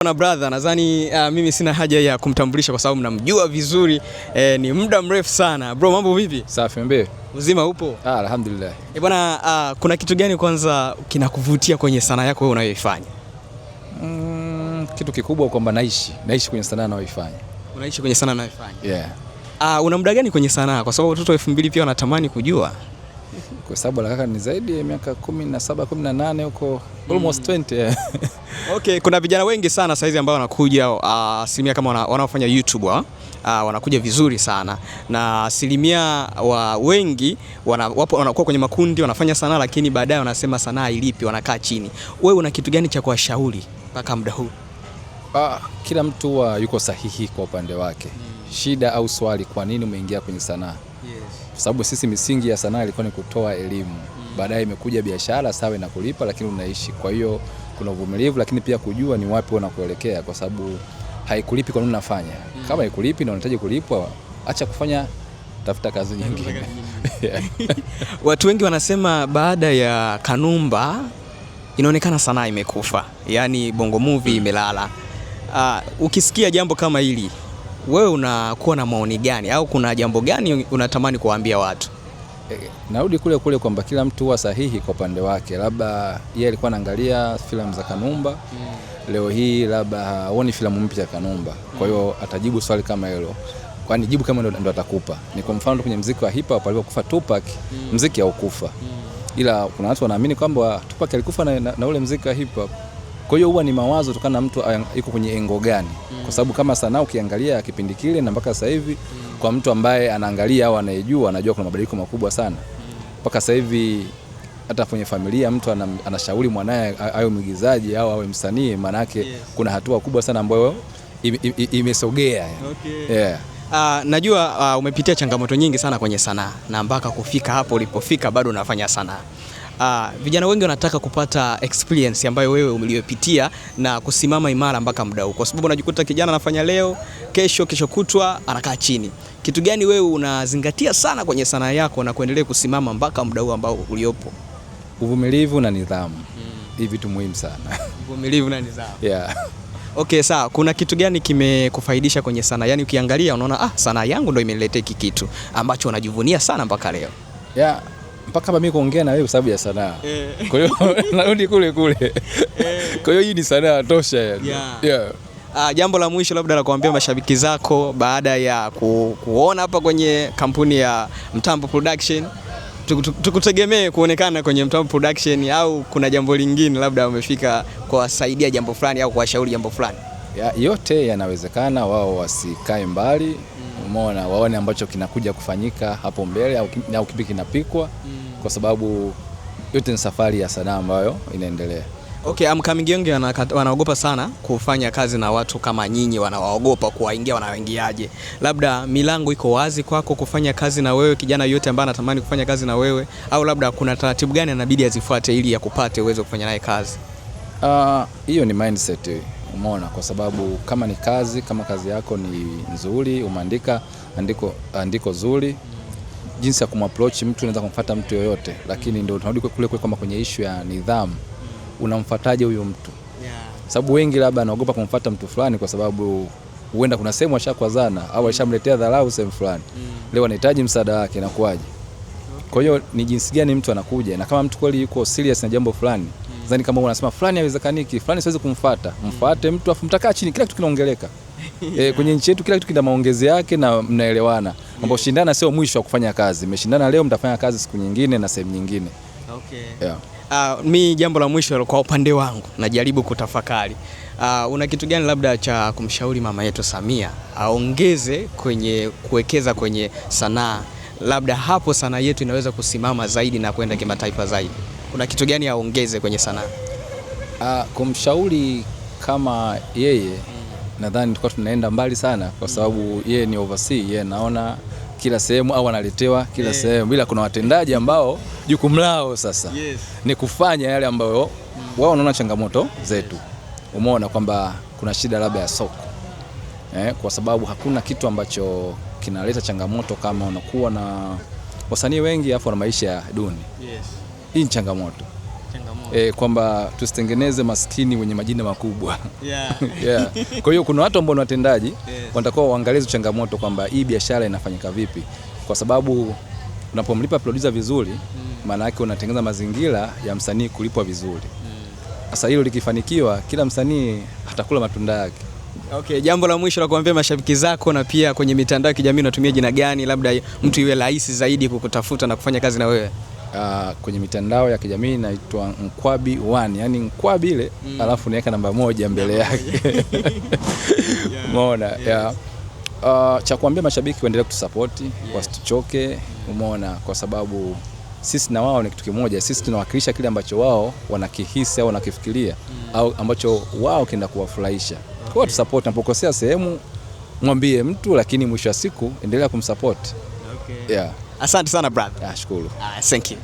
Na brother, nadhani mimi sina haja ya kumtambulisha kwa sababu mnamjua vizuri, ni muda mrefu sana. Bro, mambo vipi? Safi mbe. Uzima upo? Alhamdulillah. Bwana, kuna kitu gani kwanza kinakuvutia kwenye sanaa yako wewe unayoifanya? Kitu kikubwa kwamba naishi kwenye sanaa ninayoifanya. Unaishi kwenye sanaa unayoifanya? Yeah. Una muda gani kwenye sanaa? Kwa sababu watoto 2000 pia wanatamani kujua. Kwa sababu kaka ni zaidi ya miaka 17, 18 huko, almost 20. Yeah. Okay, kuna vijana wengi sana saizi ambao wanakuja asilimia kama wanaofanya YouTube wanakuja vizuri sana, na asilimia wengi wanakuwa kwenye makundi wanafanya sanaa, lakini baadaye wanasema sanaa ilipi, wanakaa chini. Wewe una kitu gani cha kuwashauri mpaka muda huu? Kila mtu yuko sahihi kwa upande wake. Shida au swali, kwa nini umeingia kwenye sanaa? Kwa sababu sisi misingi ya sanaa ilikuwa ni kutoa elimu. Baadaye imekuja biashara, sawa na kulipa, lakini unaishi. Kwa hiyo kuna uvumilivu, lakini pia kujua ni wapi unakoelekea, kwa sababu haikulipi kwa nini unafanya. Kama haikulipi na unahitaji kulipwa, acha kufanya, tafuta kazi nyingine. Yeah. Watu wengi wanasema baada ya Kanumba inaonekana sanaa imekufa. Yaani Bongo Movie imelala. Ukisikia jambo kama hili, wewe unakuwa na maoni gani, au kuna jambo gani unatamani kuwaambia watu? Narudi kule kwamba kila mtu huwa sahihi kwa upande wake. Labda yeye alikuwa anaangalia filamu za Kanumba, leo hii labda haoni filamu mpya ya Kanumba. Kwa hiyo atajibu swali kama hilo. Kwani jibu kama ndo atakupa. Ni kwa mfano kwenye muziki wa hip hop alipokufa Tupac, muziki haukufa. Ila kuna watu wanaamini kwamba Tupac alikufa na ule muziki wa hip hop. Kwa hiyo huwa ni mawazo kutokana na mtu yuko kwenye engo gani. Kwa sababu kama sanaa ukiangalia kipindi kile na mpaka sasa hivi, kwa mtu ambaye anaangalia au anayejua, anajua kuna mabadiliko makubwa sana. Mpaka sasa hivi hata kwenye familia mtu anashauri mwanae awe mwigizaji au awe msanii, maana yake kuna hatua kubwa sana ambayo imesogea. Okay. Yeah. Najua umepitia changamoto nyingi sana kwenye sanaa, na mpaka kufika hapo ulipofika bado unafanya sanaa. Vijana wengi wanataka kupata experience ambayo wewe uliyopitia na kusimama imara mpaka muda huu, kwa sababu unajikuta kijana anafanya leo, kesho kutwa anakaa chini. Kitu gani wewe unazingatia sana kwenye sanaa yako na kuendelea kusimama mpaka muda huu ambao uliopo? Uvumilivu na nidhamu. Hivi vitu muhimu sana. Uvumilivu na nidhamu. Yeah. Okay, sawa. Kuna kitu gani kimekufaidisha kwenye sanaa? Yaani ukiangalia unaona sanaa yangu ndio imeniletea kitu ambacho unajivunia sana mpaka leo. Yeah. Mpaka hapa mimi kuongea na wewe kwa sababu ya sanaa. Kwa hiyo narudi kule. Kwa hiyo hii ni sanaa tosha yani. Yeah. Jambo la mwisho labda la kuambia mashabiki zako baada ya kuona hapa kwenye kampuni ya Mtambo Production, tukutegemee kuonekana kwenye Mtambo Production, au kuna jambo lingine labda umefika kuwasaidia jambo fulani au kuwashauri jambo fulani? Yote yanawezekana, wao wasikae mbali. Umeona, waone ambacho kinakuja kufanyika hapo mbele au kipi kinapikwa, kwa sababu yote ni safari ya sanaa ambayo inaendelea. Okay, upcoming wengi wanaogopa sana kufanya kazi na watu kama nyinyi, wanawaogopa kuwaingia, wanawaingiaje? Labda milango iko wazi kwako kufanya kazi na wewe, kijana yote ambaye anatamani kufanya kazi na wewe, au labda kuna taratibu gani inabidi azifuate ili yakupate uweze kufanya naye kazi? Hiyo ni mindset. Umeona, kwa sababu kama ni kazi, kama kazi yako ni nzuri, umeandika andiko zuri, jinsi ya kumapproach mtu, unaweza kumfuata mtu yoyote, lakini ndio tunarudi kule kama kwenye issue ya nidhamu. Unamfuataje huyo mtu? Sababu wengi labda anaogopa kumfuata mtu fulani kwa sababu huenda kuna sehemu ashakwazana au ashamletea dharau sehemu fulani. Leo anahitaji msaada wake, inakuaje? Kwa hiyo ni jinsi gani mtu anakuja, na kama mtu kweli yuko serious na jambo fulani, zani kama unasema fulani haiwezekaniki, fulani siwezi kumfuata, mfuate mtu afu mtakaa chini, kila kitu kinaongeleka. Kwenye nchi yetu kila kitu kina maongezi yake na mnaelewana. Mambo shindana sio mwisho wa kufanya kazi. Mmeshindana leo, mtafanya kazi siku nyingine na sehemu nyingine. Okay. Yeah. Mi jambo la mwisho kwa upande wangu najaribu kutafakari. Una kitu gani labda cha kumshauri mama yetu Samia aongeze kwenye kuwekeza kwenye sanaa? Labda hapo sanaa yetu inaweza kusimama zaidi na kwenda kimataifa zaidi. Kuna kitu gani aongeze kwenye sanaa? Kumshauri kama yeye, nadhani tulikuwa tunaenda mbali sana, kwa sababu yeye ni oversee, yeye naona kila sehemu au analetewa kila sehemu, bila kuna watendaji ambao jukumu lao sasa ni kufanya yale ambayo wao wanaona changamoto zetu. Umeona kwamba kuna shida labda ya soko, kwa sababu hakuna kitu ambacho kinaleta changamoto kama unakuwa na wasanii wengi afu na maisha duni. Hii ni changamoto. kwamba tusitengeneze maskini wenye majina makubwa. Yeah. Yeah. Kwa hiyo kuna watu ambao ni watendaji wanatakiwa waangalie changamoto kwamba hii biashara inafanyika vipi, kwa sababu unapomlipa producer vizuri maana yake unatengeneza mazingira ya msanii kulipwa vizuri. Sasa hilo likifanikiwa, kila msanii atakula matunda yake. Okay, jambo la mwisho la kuambia mashabiki zako, na pia kwenye mitandao ya kijamii unatumia jina gani, labda mtu iwe rahisi zaidi kukutafuta na kufanya kazi na wewe? Kwenye mitandao ya kijamii naitwa Nkwabi 1, yani Nkwabi ile alafu naweka namba 1 mbele yake. Umeona? Yeah. Cha kuambia mashabiki waendelee kutusupport, wasituchoke, umeona, kwa sababu sisi na wao ni kitu kimoja. Sisi tunawakilisha kile ambacho wao wanakihisi au wanakifikiria au ambacho wao kinaenda kuwafurahisha. Kwa tu support, unapokosea sehemu mwambie mtu, lakini mwisho wa siku endelea kumsupport. Okay. Yeah. Asante sana brother. Shukuru. Thank you.